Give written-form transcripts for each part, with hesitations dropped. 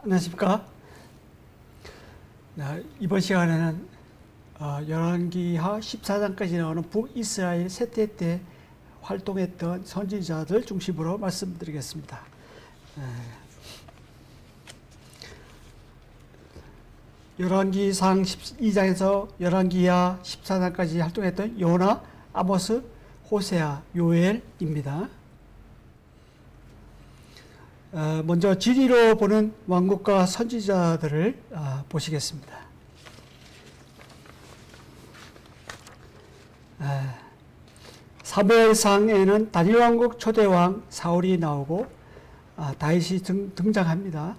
안녕하십니까. 이번 시간에는 열왕기하 14장까지 나오는 북이스라엘 세대 때 활동했던 선지자들 중심으로 말씀드리겠습니다. 열왕기상 12장에서 열왕기하 14장까지 활동했던 요나, 아모스, 호세아, 요엘입니다. 먼저 지리로 보는 왕국과 선지자들을 보시겠습니다. 사무엘상에는 다윗 왕국 초대왕 사울이 나오고 다윗이 등장합니다.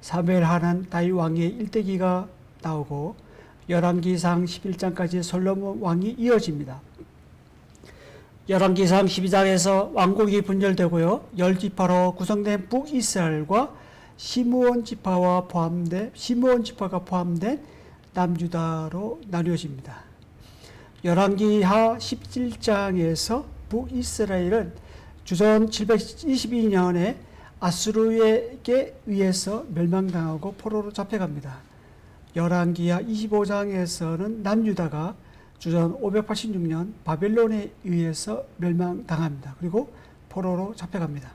사무엘하는 다윗 왕의 일대기가 나오고 열왕기상 11장까지 솔로몬 왕이 이어집니다. 열왕기상 12장에서 왕국이 분열되고요. 10지파로 구성된 북이스라엘과 시므온 지파가 포함된 남유다로 나뉘어집니다. 열왕기하 17장에서 북이스라엘은 주전 722년에 아수르에게 의해서 멸망당하고 포로로 잡혀갑니다. 열왕기하 25장에서는 남유다가 주전 586년 바벨론에 의해서 멸망당합니다. 그리고 포로로 잡혀갑니다.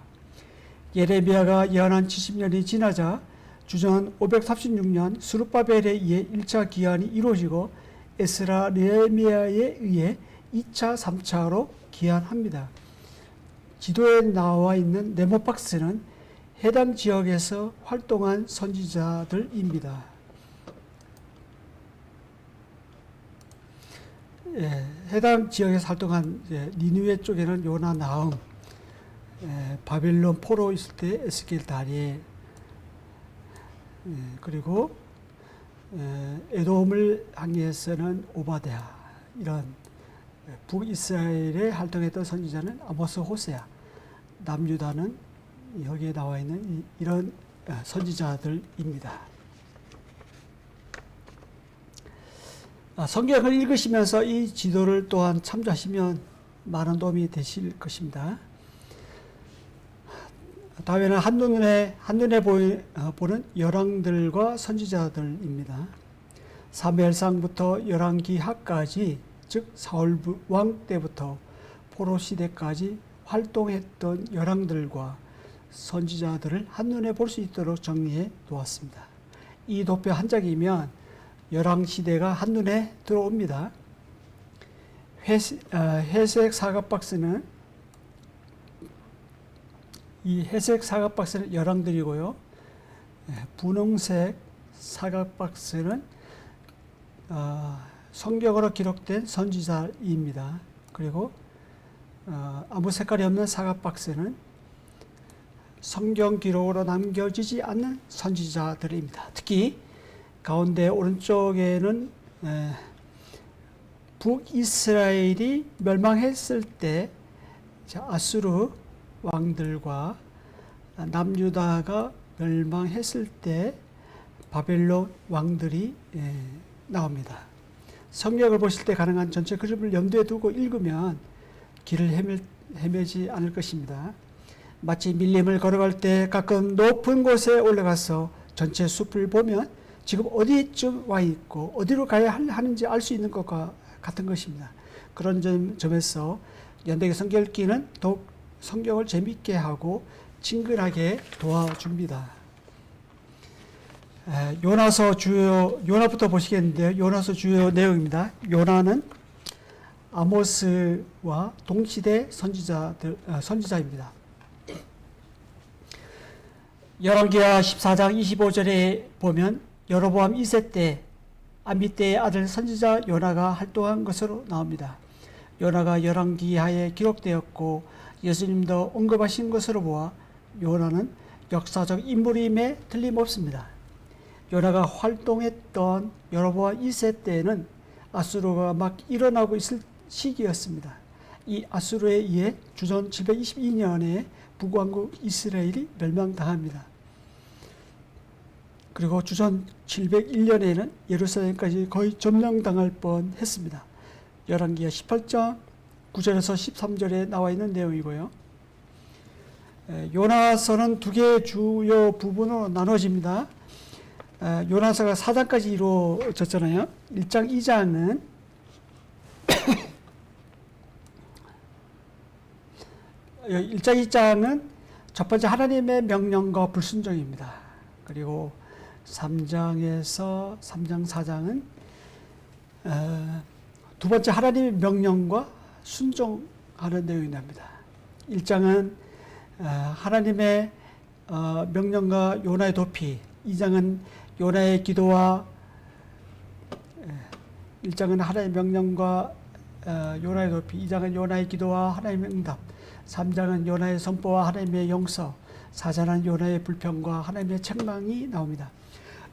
예레미야가 예언한 70년이 지나자 주전 536년 스룹바벨에 의해 1차 기한이 이루어지고 에스라 느헤미야에 의해 2차, 3차로 기한합니다. 지도에 나와 있는 네모박스는 해당 지역에서 활동한 선지자들입니다. 해당 지역에서 활동한 니느웨 쪽에는 요나, 나훔, 바벨론 포로 있을 때 에스겔, 다니엘, 그리고 에돔을 항해에서는 오바댜, 이런 북이스라엘에 활동했던 선지자는 아모스, 호세아, 남유다는 여기에 나와 있는 이런 선지자들입니다. 성경을 읽으시면서 이 지도를 또한 참조하시면 많은 도움이 되실 것입니다. 다음에는 한눈에 보는 열왕들과 선지자들입니다. 사무엘상부터 열왕기하까지, 즉 사울 왕 때부터 포로 시대까지 활동했던 열왕들과 선지자들을 한눈에 볼 수 있도록 정리해 놓았습니다. 이 도표 한 장이면 열왕시대가 한눈에 들어옵니다. 회색 사각박스는 열왕들이고요. 분홍색 사각박스는 성경으로 기록된 선지자입니다. 그리고 아무 색깔이 없는 사각박스는 성경 기록으로 남겨지지 않는 선지자들입니다. 특히 가운데 오른쪽에는 북이스라엘이 멸망했을 때 아수르 왕들과 남유다가 멸망했을 때 바벨론 왕들이 나옵니다. 성경을 보실 때 가능한 전체 그림을 염두에 두고 읽으면 길을 헤매지 않을 것입니다. 마치 밀림을 걸어갈 때 가끔 높은 곳에 올라가서 전체 숲을 보면 지금 어디쯤 와 있고 어디로 가야 하는지 알 수 있는 것과 같은 것입니다. 그런 점에서 연대기 성경 읽기는 더욱 성경을 재미있게 하고 친근하게 도와줍니다. 요나부터 보시겠는데요. 요나서 주요 내용입니다. 요나는 아모스와 동시대 선지자입니다. 열왕기하 14장 25절에 보면 여로보암 2세 때 아미떼의 아들 선지자 요나가 활동한 것으로 나옵니다. 요나가 열왕기하에 기록되었고 예수님도 언급하신 것으로 보아 요나는 역사적 인물임에 틀림없습니다. 요나가 활동했던 여로보암 2세 때에는 아수르가 막 일어나고 있을 시기였습니다. 이 아수르에 의해 주전 722년에 북왕국 이스라엘이 멸망당합니다. 그리고 주전 701년에는 예루살렘까지 거의 점령당할 뻔했습니다. 열왕기하 18장 9절에서 13절에 나와 있는 내용이고요. 요나서는 두 개의 주요 부분으로 나눠집니다. 요나서가 4장까지 이루어졌잖아요. 1장, 2장은 1장, 2장은 첫 번째 하나님의 명령과 불순종입니다. 그리고 3장에서 3장, 4장은 두 번째 하나님의 명령과 순종하는 내용이 납니다. 1장은 하나님의 명령과 요나의 도피, 2장은 요나의 기도와 1장은 하나님의 명령과 요나의 도피, 2장은 요나의 기도와 하나님의 응답, 3장은 요나의 선포와 하나님의 용서, 4장은 요나의 불평과 하나님의 책망이 나옵니다.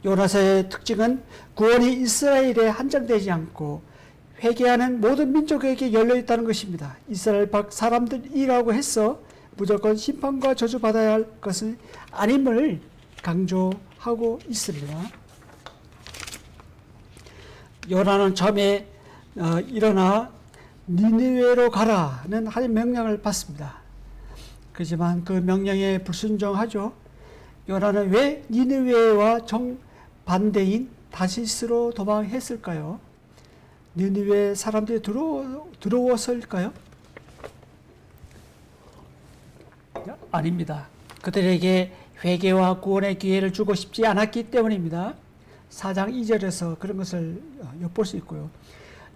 요나서의 특징은 구원이 이스라엘에 한정되지 않고 회개하는 모든 민족에게 열려있다는 것입니다. 이스라엘 밖 사람들이라고 해서 무조건 심판과 저주받아야 할 것은 아님을 강조하고 있습니다. 요나는 처음에 일어나 니느웨로 가라는 하나님의 명령을 받습니다. 그렇지만 그 명령에 불순종하죠. 요나는 왜 니느웨와 정반대인 다시스로 도망했을까요? 니느웨 사람들이 들어왔을까요? 아닙니다. 그들에게 회개와 구원의 기회를 주고 싶지 않았기 때문입니다. 4장 2절에서 그런 것을 엿볼 수 있고요.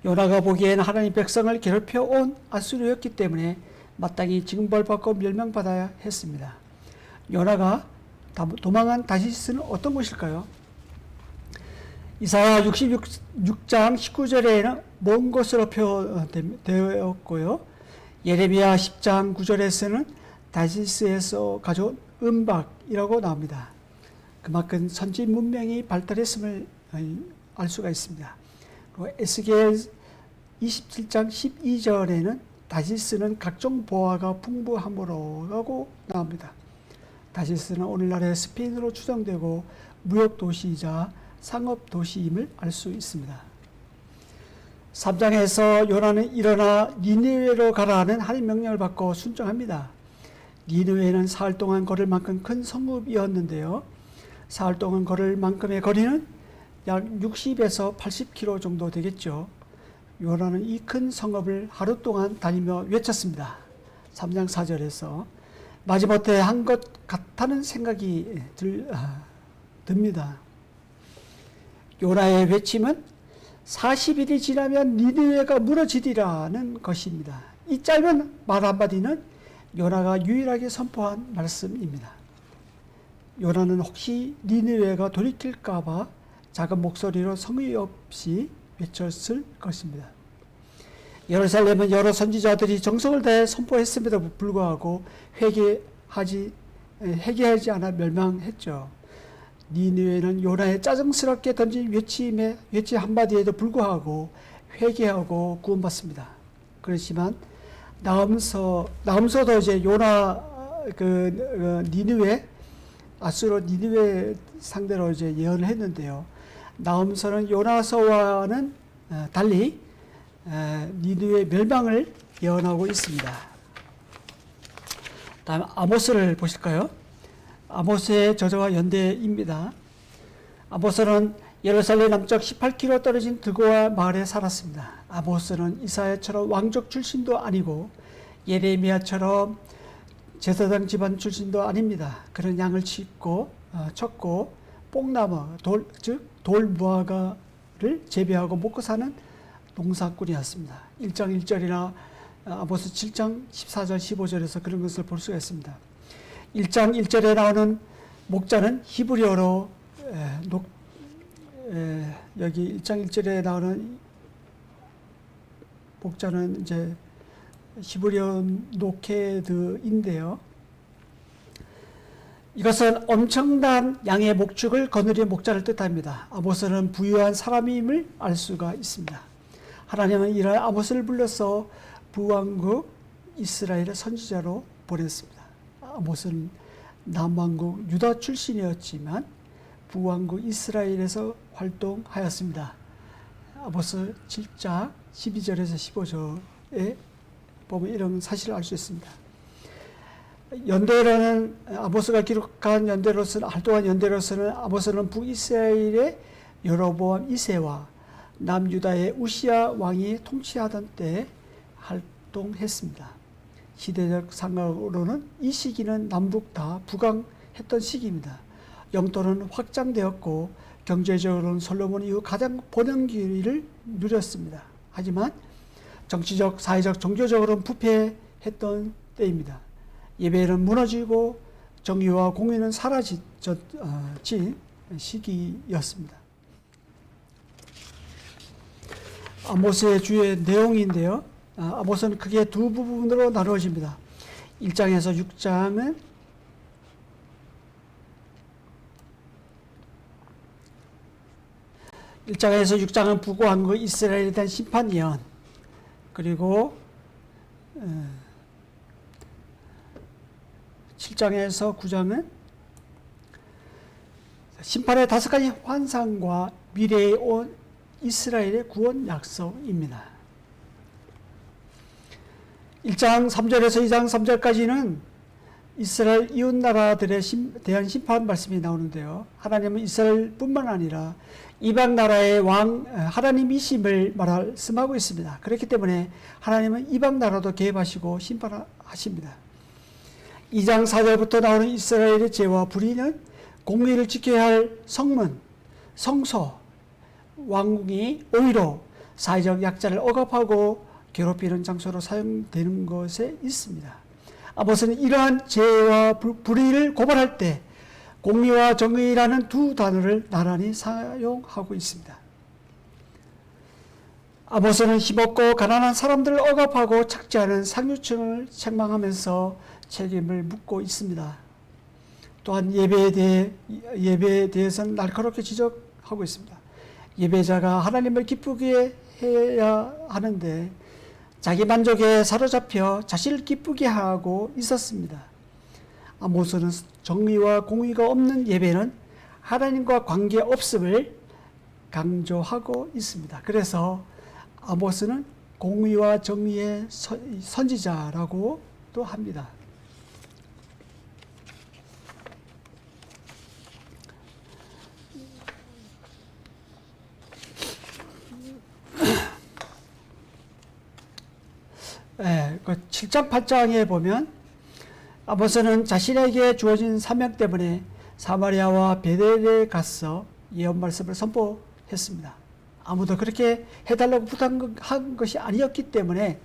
요나가 보기엔 하나님 백성을 괴롭혀 온 아수르였기 때문에 마땅히 징벌받고 멸망받아야 했습니다. 요나가 도망한 다시스는 어떤 곳일까요? 이사야 66장 19절에는 먼 곳으로 표되었고요. 예레미야 10장 9절에서는 다시스에서 가져온 은박이라고 나옵니다. 그만큼 선지 문명이 발달했음을 알 수가 있습니다. 그리고 에스겔 27장 12절에는 다시스는 각종 보화가 풍부함으로 라고 나옵니다. 다시스는 오늘날의 스페인으로 추정되고 무역 도시이자 상업 도시임을 알 수 있습니다. 3장에서 요나는 일어나 니느웨로 가라는 하나님 명령을 받고 순종합니다. 니느웨는 사흘 동안 걸을 만큼 큰 성읍이었는데요. 사흘 동안 걸을 만큼의 거리는 약 60에서 80km 정도 되겠죠. 요나는 이 큰 성읍을 하루 동안 다니며 외쳤습니다. 3장 4절에서 마지못해 한 것 같다는 생각이 듭니다. 요나의 외침은 40일이 지나면 니느웨가 무너지리라는 것입니다. 이 짧은 말 한마디는 요나가 유일하게 선포한 말씀입니다. 요나는 혹시 니느웨가 돌이킬까봐 작은 목소리로 성의 없이 외쳤을 것입니다. 예루살렘은 여러 선지자들이 정성을 다해 선포했음에도 불구하고 회개하지 않아 멸망했죠. 니느웨는 요나의 짜증스럽게 던진 외치 한마디에도 불구하고 회개하고 구원받습니다. 그렇지만 나음서도 이제 요나 니느웨 아수르 니느웨 상대로 이제 예언을 했는데요. 나음서는 요나서와는 달리 니느웨 멸망을 예언하고 있습니다. 다음 아모스를 보실까요? 아모스의 저자와 연대입니다. 아모스는 예루살렘 남쪽 18km 떨어진 드고아 마을에 살았습니다. 아모스는 이사야처럼 왕족 출신도 아니고 예레미야처럼 제사장 집안 출신도 아닙니다. 그는 양을 쳤고 뽕나무, 돌무화과를 재배하고 먹고 사는 농사꾼이었습니다. 1장 1절이나 아모스 7장 14절 15절에서 그런 것을 볼 수가 있습니다. 1장 1절에 나오는 목자는 히브리어로 여기 1장 1절에 나오는 목자는 이제 히브리어 노케드인데요. 이것은 엄청난 양의 목축을 거느린 목자를 뜻합니다. 아모스는 부유한 사람임을 알 수가 있습니다. 하나님은 이런 아모스를 불러서 부왕국 이스라엘의 선지자로 보냈습니다. 아모스는 남왕국 유다 출신이었지만 부왕국 이스라엘에서 활동하였습니다. 아모스 7장 12절에서 15절에 보면 이런 사실을 알 수 있습니다. 연대로는 아모스가 기록한 연대로서는 활동한 연대로서는 아모스는 북이스라엘의 여로보암 2세와 남유다의 우시야 왕이 통치하던 때 활동했습니다. 시대적 상으로는 이 시기는 남북 다 부강했던 시기입니다. 영토는 확장되었고 경제적으로는 솔로몬 이후 가장 번영기를 누렸습니다. 하지만 정치적, 사회적, 종교적으로는 부패했던 때입니다. 예배는 무너지고 정의와 공의는 사라진 시기였습니다. 아모스의 주의 내용인데요. 아모스는 크게 두 부분으로 나누어집니다. 1장에서 6장은 북왕국 이스라엘에 대한 심판 예언, 그리고 7장에서 9장은 심판의 5가지 환상과 미래에 온 이스라엘의 구원 약속입니다. 1장 3절에서 2장 3절까지는 이스라엘 이웃나라들에 대한 심판 말씀이 나오는데요. 하나님은 이스라엘뿐만 아니라 이방 나라의 왕 하나님이심을 말씀하고 있습니다. 그렇기 때문에 하나님은 이방 나라도 개입하시고 심판하십니다. 2장 4절부터 나오는 이스라엘의 죄와 불의는 공의를 지켜야 할 성문, 성소, 왕궁이 오히려 사회적 약자를 억압하고 괴롭히는 장소로 사용되는 것에 있습니다. 아모스는 이러한 죄와 불의를 고발할 때 공의와 정의라는 두 단어를 나란히 사용하고 있습니다. 아모스는 힘없고 가난한 사람들을 억압하고 착취하는 상류층을 책망하면서 책임을 묻고 있습니다. 또한 예배에 대해서는 날카롭게 지적하고 있습니다. 예배자가 하나님을 기쁘게 해야 하는데 자기 만족에 사로잡혀 자신을 기쁘게 하고 있었습니다. 아모스는 정의와 공의가 없는 예배는 하나님과 관계없음을 강조하고 있습니다. 그래서 아모스는 공의와 정의의 선지자라고도 합니다. 그 7장 8장에 보면 아모스는 자신에게 주어진 사명 때문에 사마리아와 베델에 가서 예언 말씀을 선포했습니다. 아무도 그렇게 해달라고 부탁한 것이 아니었기 때문에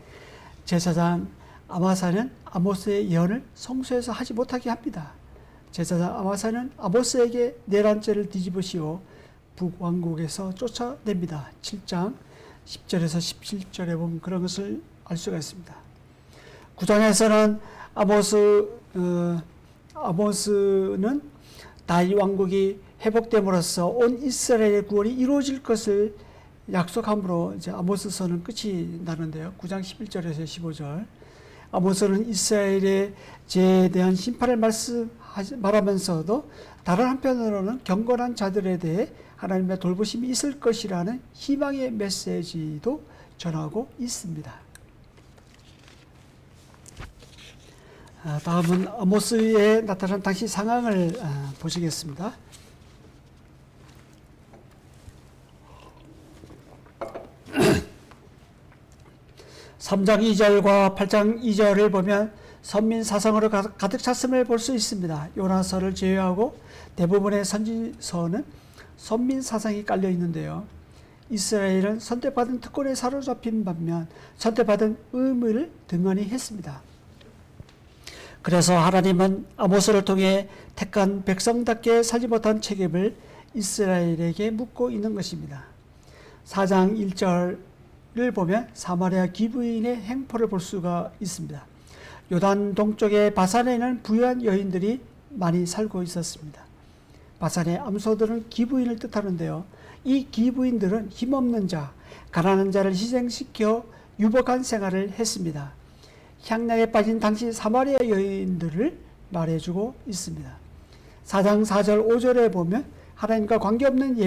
제사장 아마사는 아모스의 예언을 성소에서 하지 못하게 합니다. 제사장 아마사는 아모스에게 내란죄를 뒤집으시오 북왕국에서 쫓아냅니다. 7장 10절에서 17절에 보면 그런 것을 알 수가 있습니다. 9장에서는 아모스는 다윗 왕국이 회복됨으로써 온 이스라엘의 구원이 이루어질 것을 약속함으로 이제 아모스서는 끝이 나는데요. 9장 11절에서 15절. 아모스는 이스라엘의 죄에 대한 심판을 말하면서도 다른 한편으로는 경건한 자들에 대해 하나님의 돌보심이 있을 것이라는 희망의 메시지도 전하고 있습니다. 다음은 아모스에 나타난 당시 상황을 보시겠습니다. 3장 2절과 8장 2절을 보면 선민 사성으로 가득 찼음을 볼 수 있습니다. 요나서를 제외하고 대부분의 선지서는 선민 사상이 깔려 있는데요. 이스라엘은 선택받은 특권에 사로잡힌 반면 선택받은 의무를 등한히 했습니다. 그래서 하나님은 아모스를 통해 택한 백성답게 살지 못한 책임을 이스라엘에게 묻고 있는 것입니다. 4장 1절을 보면 사마리아 기브인의 행포를 볼 수가 있습니다. 요단 동쪽의 바산에는 부유한 여인들이 많이 살고 있었습니다. 바산의 암소들은 기브인을 뜻하는데요. 이 기브인들은 힘없는 자, 가난한 자를 희생시켜 유복한 생활을 했습니다. 향락에 빠진 당시 사마리아 여인들을 말해주고 있습니다. 4장 4절 5절에 보면 하나님과 관계없는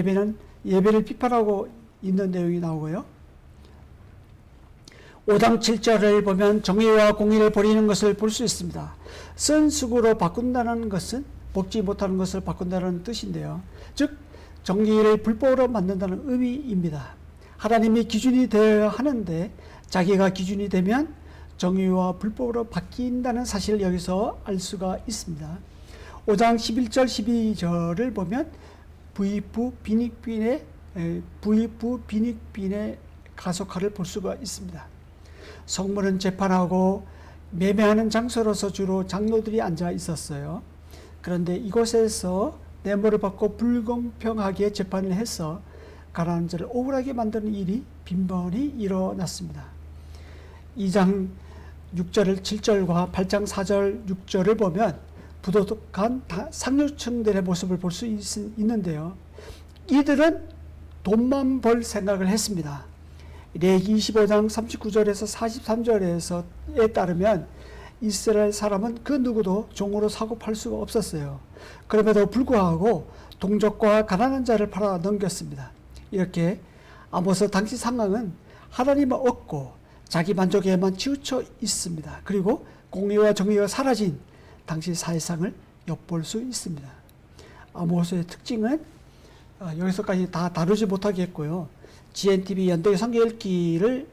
예배를 비판하고 있는 내용이 나오고요. 5장 7절을 보면 정의와 공의를 버리는 것을 볼 수 있습니다. 쓴 수구로 바꾼다는 것은 먹지 못하는 것을 바꾼다는 뜻인데요. 즉 정의를 불법으로 만든다는 의미입니다. 하나님이 기준이 되어야 하는데 자기가 기준이 되면 정의와 불법으로 바뀐다는 사실을 여기서 알 수가 있습니다. 5장 11절 12절을 보면 부익부 빈익빈의 가속화를 볼 수가 있습니다. 성문은 재판하고 매매하는 장소로서 주로 장로들이 앉아 있었어요. 그런데 이곳에서 뇌물을 받고 불공평하게 재판을 해서 가난한 자를 억울하게 만드는 일이 빈번히 일어났습니다. 2장 6절 7절과 8장 4절 6절을 보면 부도덕한 상류층들의 모습을 볼 수 있는데요. 이들은 돈만 벌 생각을 했습니다. 레위기 25장 39절에서 43절에서에 따르면 이스라엘 사람은 그 누구도 종으로 사고 팔 수가 없었어요. 그럼에도 불구하고 동족과 가난한 자를 팔아 넘겼습니다. 이렇게 아모스 당시 상황은 하나님을 얻고 자기 만족에만 치우쳐 있습니다. 그리고 공의와 정의가 사라진 당시 사회상을 엿볼 수 있습니다. 아모스의 특징은 여기서까지 다 다루지 못하겠고요. GNTV 연대기 성경 읽기를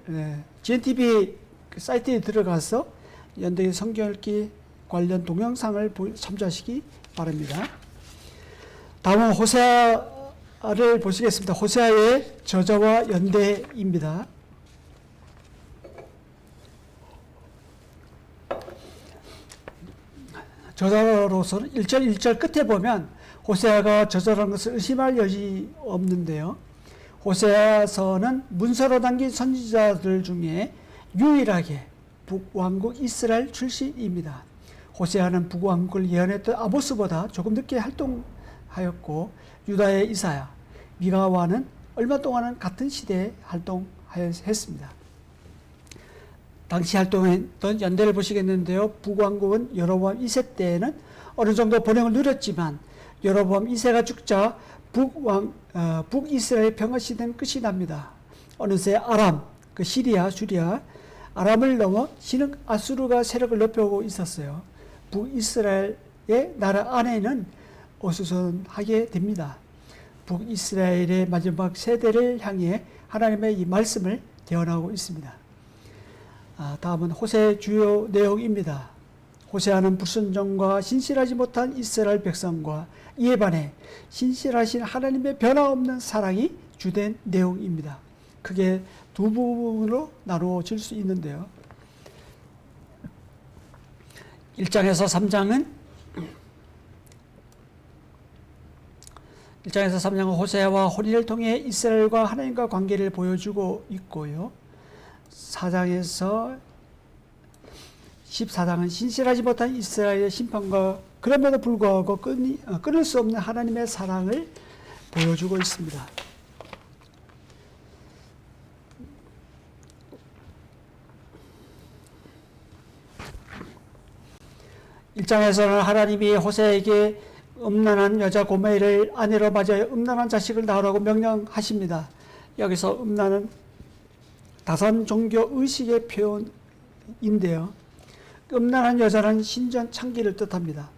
GNTV 사이트에 들어가서 연대기 성경 읽기 관련 동영상을 참조하시기 바랍니다. 다음은 호세아를 보시겠습니다. 호세아의 저자와 연대입니다. 저자로서는 1절 1절 끝에 보면 호세아가 저자라는 것을 의심할 여지 없는데요. 호세아서는 문서로 남긴 선지자들 중에 유일하게 북왕국 이스라엘 출신입니다. 호세아는 북왕국을 예언했던 아모스보다 조금 늦게 활동하였고 유다의 이사야, 미가와는 얼마 동안은 같은 시대에 활동했습니다. 당시 활동했던 연대를 보시겠는데요. 북왕국은 여로보암 2세 때에는 어느 정도 번영을 누렸지만 여로보암 2세가 죽자 북이스라엘 평화시대는 끝이 납니다. 어느새 아람, 시리아, 주리아, 아람을 넘어 신흥 아수르가 세력을 높여오고 있었어요. 북이스라엘의 나라 안에는 어수선하게 됩니다. 북이스라엘의 마지막 세대를 향해 하나님의 이 말씀을 대언하고 있습니다. 다음은 호세의 주요 내용입니다. 호세아는 불순종과 신실하지 못한 이스라엘 백성과 이에 반해 신실하신 하나님의 변화없는 사랑이 주된 내용입니다. 크게 두 부분으로 나누어질 수 있는데요. 1장에서 3장은 호세아와 혼인을 통해 이스라엘과 하나님과 관계를 보여주고 있고요. 4장에서 14장은 신실하지 못한 이스라엘의 심판과 그럼에도 불구하고 끊을 수 없는 하나님의 사랑을 보여주고 있습니다. 일장에서는 하나님이 호세에게 음란한 여자 고멜을 아내로 맞이하여 음란한 자식을 낳으라고 명령하십니다. 여기서 음란은 다산 종교 의식의 표현인데요. 음란한 여자는 신전 창기를 뜻합니다.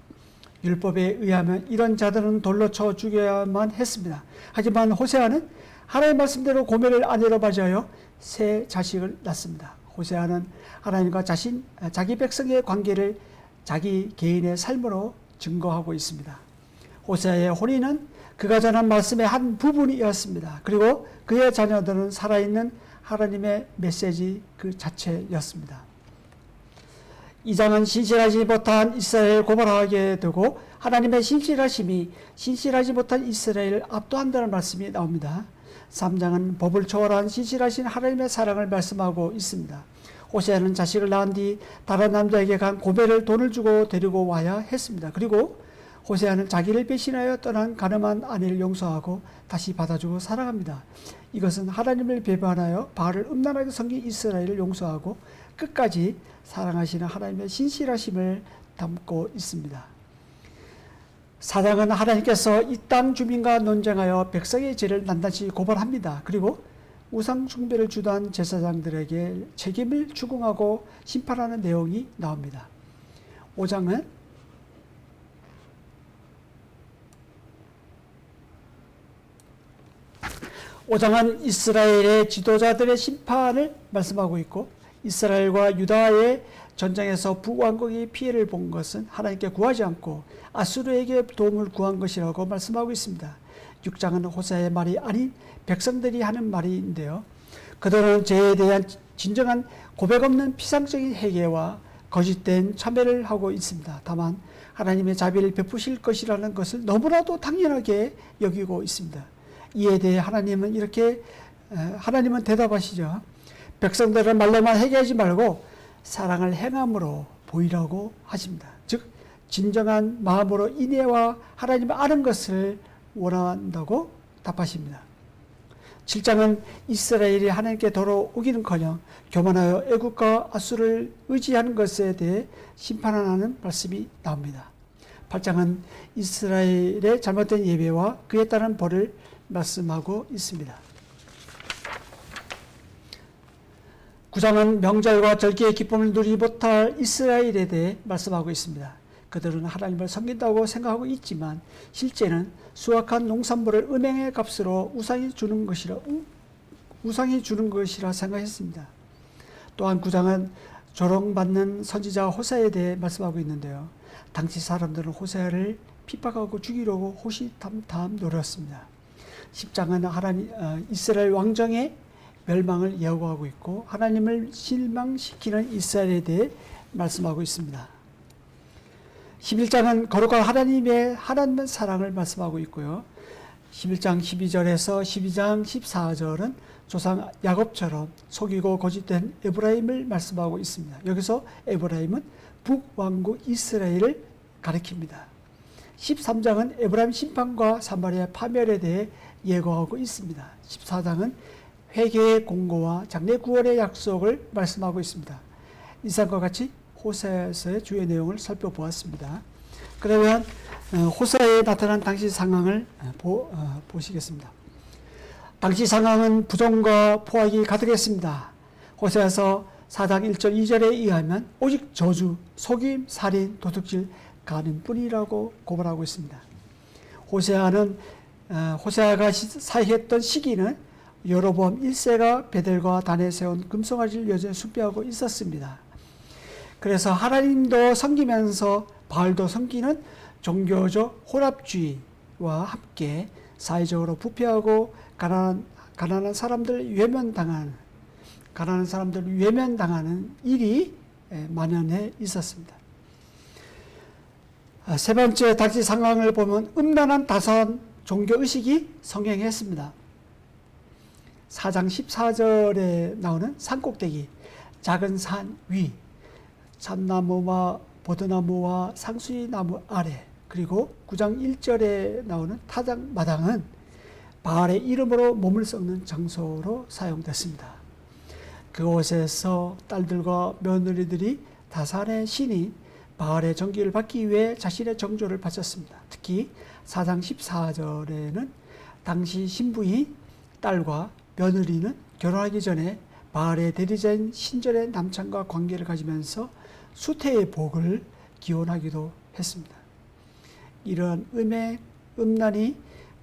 율법에 의하면 이런 자들은 돌로 쳐 죽여야만 했습니다. 하지만 호세아는 하나님의 말씀대로 고멜을 아내로 맞이하여 새 자식을 낳습니다. 호세아는 하나님과 자기 백성의 관계를 자기 개인의 삶으로 증거하고 있습니다. 호세아의 혼인은 그가 전한 말씀의 한 부분이었습니다. 그리고 그의 자녀들은 살아있는 하나님의 메시지 그 자체였습니다. 2장은 신실하지 못한 이스라엘을 고발하게 되고 하나님의 신실하심이 신실하지 못한 이스라엘을 압도한다는 말씀이 나옵니다. 3장은 법을 초월한 신실하신 하나님의 사랑을 말씀하고 있습니다. 호세아는 자식을 낳은 뒤 다른 남자에게 간 고멜을 돈을 주고 데리고 와야 했습니다. 그리고 호세아는 자기를 배신하여 떠난 가늠한 아내를 용서하고 다시 받아주고 사랑합니다. 이것은 하나님을 배반하여 바알을 음란하게 섬긴 이스라엘을 용서하고 끝까지 사랑하시는 하나님의 신실하심을 담고 있습니다. 4장은 하나님께서 이 땅 주민과 논쟁하여 백성의 죄를 낱낱이 고발합니다. 그리고 우상 숭배를 주도한 제사장들에게 책임을 추궁하고 심판하는 내용이 나옵니다. 5장은 이스라엘의 지도자들의 심판을 말씀하고 있고, 이스라엘과 유다의 전쟁에서 북왕국이 피해를 본 것은 하나님께 구하지 않고 아수르에게 도움을 구한 것이라고 말씀하고 있습니다. 6장은 호세아의 말이 아닌 백성들이 하는 말인데요. 그들은 죄에 대한 진정한 고백 없는 피상적인 회개와 거짓된 참회를 하고 있습니다. 다만 하나님의 자비를 베푸실 것이라는 것을 너무나도 당연하게 여기고 있습니다. 이에 대해 하나님은 대답하시죠. 백성들은 말로만 회개하지 말고 사랑을 행함으로 보이라고 하십니다. 즉 진정한 마음으로 인애와 하나님을 아는 것을 원한다고 답하십니다. 7장은 이스라엘이 하나님께 돌아오기는커녕 교만하여 애국과 아수를 의지하는 것에 대해 심판하는 말씀이 나옵니다. 8장은 이스라엘의 잘못된 예배와 그에 따른 벌을 말씀하고 있습니다. 9장은 명절과 절기의 기쁨을 누리지 못할 이스라엘에 대해 말씀하고 있습니다. 그들은 하나님을 섬긴다고 생각하고 있지만 실제는 수확한 농산물을 음행의 값으로 우상이 주는 것이라 생각했습니다. 또한 9장은 조롱받는 선지자 호세아에 대해 말씀하고 있는데요. 당시 사람들은 호세아를 핍박하고 죽이려고 호시탐탐 노렸습니다. 10장은 이스라엘 왕정의 멸망을 예고하고 있고 하나님을 실망시키는 이스라엘에 대해 말씀하고 있습니다. 11장은 거룩한 하나님의 사랑을 말씀하고 있고요. 11장 12절에서 12장 14절은 조상 야곱처럼 속이고 거짓된 에브라임을 말씀하고 있습니다. 여기서 에브라임은 북왕국 이스라엘을 가리킵니다. 13장은 에브라임 심판과 사마리아 파멸에 대해 예고하고 있습니다. 14장은 회개의 공고와 장래 구원의 약속을 말씀하고 있습니다. 이상과 같이 호세아서의 주요 내용을 살펴보았습니다. 그러면 호세아에 나타난 당시 상황을 보시겠습니다. 당시 상황은 부정과 포악이 가득했습니다. 호세아서 4장 1절 2절에 의하면 오직 저주, 속임, 살인, 도둑질, 간음뿐이라고 고발하고 있습니다. 호세아가 사역했던 시기는 여로보암 1세가 베델과 단에 세운 금송아지를 여전히 숭배하고 있었습니다. 그래서 하나님도 섬기면서 바알도 섬기는 종교적 혼합주의와 함께 사회적으로 부패하고 가난한 사람들 외면당하는 일이 만연해 있었습니다. 세 번째 당시 상황을 보면 음란한 다선 종교의식이 성행했습니다. 4장 14절에 나오는 산꼭대기, 작은 산 위, 참나무와 보드나무와 상수리나무 아래, 그리고 9장 1절에 나오는 타작 마당은 바알의 이름으로 몸을 썩는 장소로 사용됐습니다. 그곳에서 딸들과 며느리들이 다산의 신인 바알의 정기를 받기 위해 자신의 정조를 바쳤습니다. 특히 4장 14절에는 당시 신부인 딸과 며느리는 결혼하기 전에 바알의 대리자인 신전의 남창과 관계를 가지면서 수태의 복을 기원하기도 했습니다. 이러한 음란이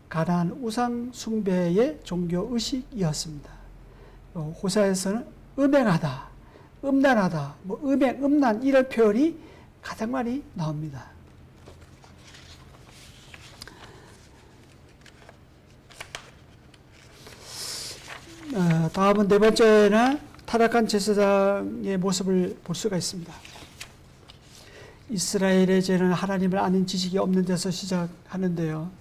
가난 우상 숭배의 종교의식이었습니다. 호세아에서는 음행하다, 음란하다, 음란 이런 표현이 가장 많이 나옵니다. 다음은 네 번째는 타락한 제사장의 모습을 볼 수가 있습니다. 이스라엘의 죄는 하나님을 아는 지식이 없는 데서 시작하는데요.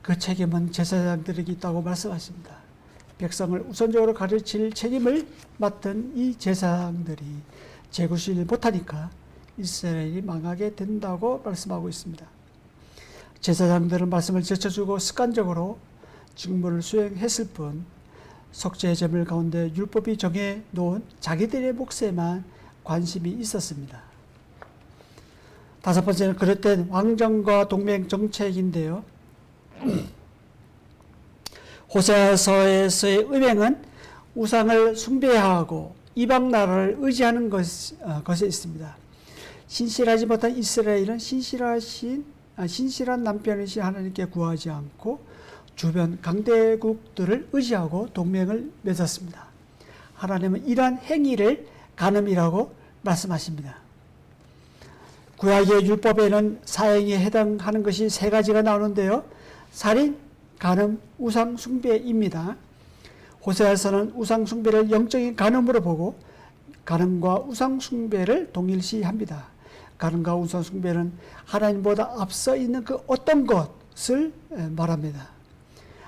그 책임은 제사장들에게 있다고 말씀하십니다. 백성을 우선적으로 가르칠 책임을 맡은 이 제사장들이 제구시를 못하니까 이스라엘이 망하게 된다고 말씀하고 있습니다. 제사장들은 말씀을 제쳐주고 습관적으로 직무를 수행했을 뿐 속죄의 제물 가운데 율법이 정해놓은 자기들의 몫에만 관심이 있었습니다. 다섯 번째는 그릇된 왕정과 동맹 정책인데요. 호세아서에서의 음행은 우상을 숭배하고 이방 나라를 의지하는 것에 있습니다. 신실하지 못한 이스라엘은 신실한 남편이신 하나님께 구하지 않고 주변 강대국들을 의지하고 동맹을 맺었습니다. 하나님은 이러한 행위를 간음이라고 말씀하십니다. 구약의 율법에는 사형에 해당하는 것이 세 가지가 나오는데요. 살인, 간음, 우상 숭배입니다. 호세아서는 우상 숭배를 영적인 간음으로 보고 간음과 우상 숭배를 동일시합니다. 간음과 우상 숭배는 하나님보다 앞서 있는 그 어떤 것을 말합니다.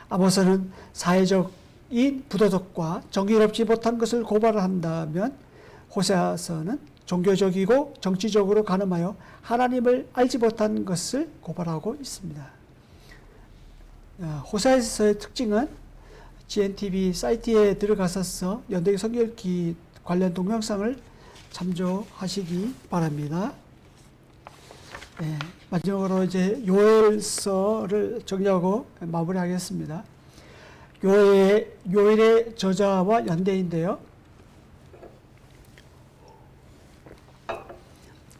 아모스는 사회적인 부도덕과 정의롭지 못한 것을 고발을 한다면 호세아서는 종교적이고 정치적으로 간음하여 하나님을 알지 못한 것을 고발하고 있습니다. 호세아서의 특징은 GNTV 사이트에 들어가셔서 연대기 성결기 관련 동영상을 참조하시기 바랍니다. 네, 마지막으로 이제 요엘서를 정리하고 마무리하겠습니다. 요엘의 저자와 연대인데요.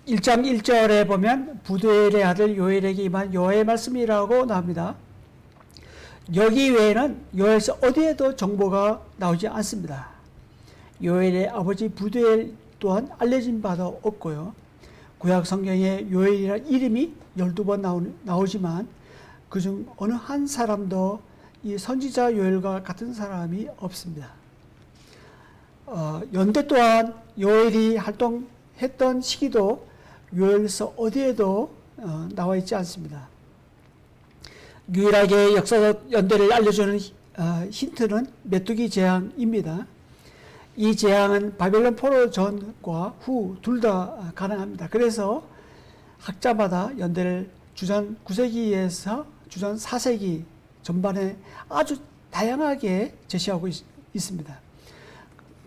1장 1절에 보면 부두엘의 아들 요엘에게 임한 여호와의 말씀이라고 나옵니다. 여기 외에는 요엘서 어디에도 정보가 나오지 않습니다. 요엘의 아버지 부두엘 또한 알려진 바도 없고요. 구약 성경에 요엘이라는 이름이 12번 나오지만 그중 어느 한 사람도 이 선지자 요엘과 같은 사람이 없습니다. 연대 또한 요엘이 활동했던 시기도 요엘서 어디에도 나와 있지 않습니다. 유일하게 역사적 연대를 알려주는 힌트는 메뚜기 재앙입니다. 이 재앙은 바벨론 포로 전과 후 둘 다 가능합니다. 그래서 학자마다 연대를 주전 9세기에서 주전 4세기 전반에 아주 다양하게 제시하고 있습니다.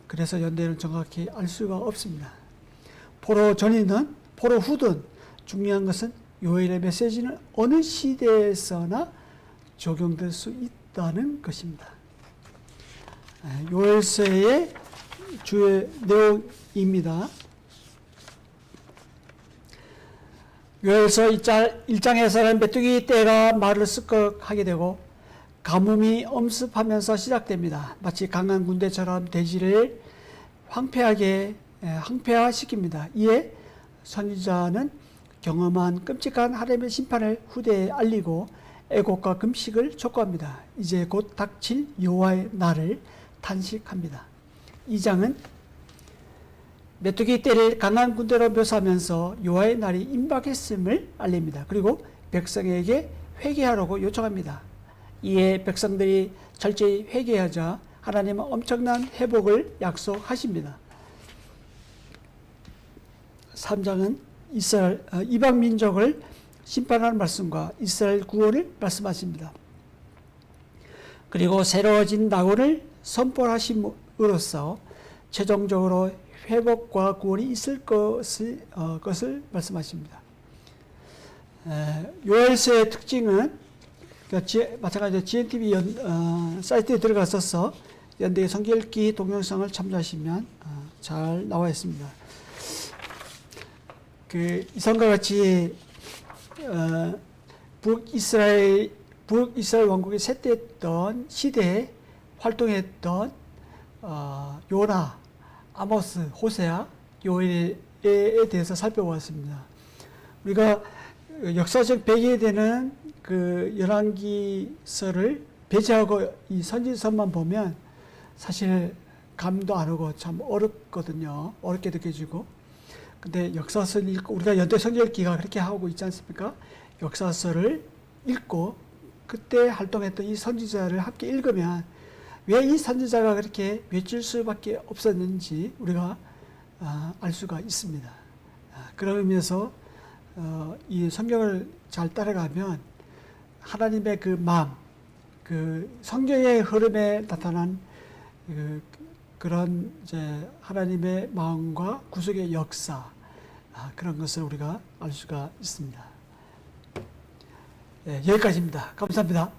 그래서 연대를 정확히 알 수가 없습니다. 포로 전이든 포로 후든 중요한 것은 요엘의 메시지는 어느 시대에서나 적용될 수 있다는 것입니다. 요엘서의 주요 내용입니다. 요엘서 1장에서는 메뚜기 떼가 말을 습격하게 되고 가뭄이 엄습하면서 시작됩니다. 마치 강한 군대처럼 대지를 황폐화시킵니다. 이에 선지자는 경험한 끔찍한 하나님의 심판을 후대에 알리고 애곡과 금식을 촉구합니다. 이제 곧 닥칠 여호와의 날을 탄식합니다. 2장은 메뚜기 떼를 강한 군대로 묘사하면서 여호와의 날이 임박했음을 알립니다. 그리고 백성에게 회개하라고 요청합니다. 이에 백성들이 철저히 회개하자 하나님은 엄청난 회복을 약속하십니다. 3장은 이스라엘 이방 민족을 심판하는 말씀과 이스라엘 구원을 말씀하십니다. 그리고 새로워진 낙원을 선포하심으로써 최종적으로 회복과 구원이 있을 것을 말씀하십니다. 요엘서의 특징은 마찬가지로 GNTV 사이트에 들어가셔서 연대기 성결기 동영상을 참조하시면 잘 나와 있습니다. 이성과 같이 북이스라엘 왕국이 쇠퇴했던 시대에 활동했던 요나, 아모스, 호세아, 요엘에 대해서 살펴보았습니다. 우리가 역사적 배경이 되는 그 열왕기서를 배제하고 이 선지서만 보면 사실 감도 안 오고 참 어렵거든요. 어렵게 느껴지고. 근데 역사서를 읽고 우리가 연대 성결기가 그렇게 하고 있지 않습니까? 역사서를 읽고 그때 활동했던 이 선지자를 함께 읽으면 왜 이 선지자가 그렇게 맺힐 수밖에 없었는지 우리가 알 수가 있습니다. 그런 의미에서 이 성경을 잘 따라가면 하나님의 그 마음, 그 성경의 흐름에 나타난 그런 이제 하나님의 마음과 구속의 역사, 그런 것을 우리가 알 수가 있습니다. 네, 여기까지입니다. 감사합니다.